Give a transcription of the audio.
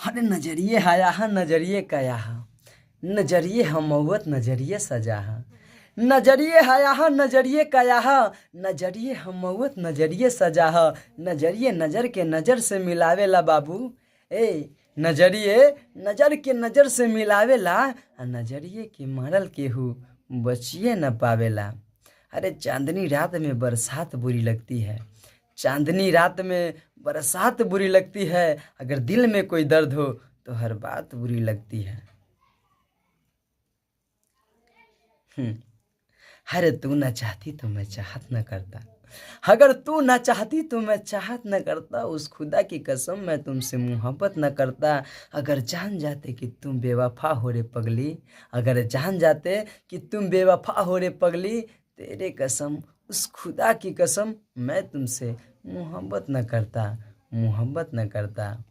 अरे नजरिए हया हा नजरिए कया हा, नजरिए हमवत नजरिए सजा हा। नजरिए हया हा नजरिए कया हा, नजरिए हमवत नजरिए सजा हा। नजरिए नजर के नजर से मिलावेला बाबू। ए नजरिए नजर के नजर से मिलावेला, आ नजरिए के मारल केहू बचिए न पावेला। अरे चांदनी रात में बरसात बुरी लगती है, चांदनी रात में बरसात बुरी लगती है। अगर दिल में कोई दर्द हो तो हर बात बुरी लगती है। अरे तू न चाहती तो मैं चाहत न करता, अगर तू न चाहती तो मैं चाहत न करता। उस खुदा की कसम मैं तुमसे मोहब्बत न करता। अगर जान जाते कि तुम बेवफा हो रे पगली, अगर जान जाते कि तुम बेवफा हो रे पगली, तेरे कसम उस खुदा की कसम मैं तुमसे मोहब्बत न करता, मोहब्बत न करता।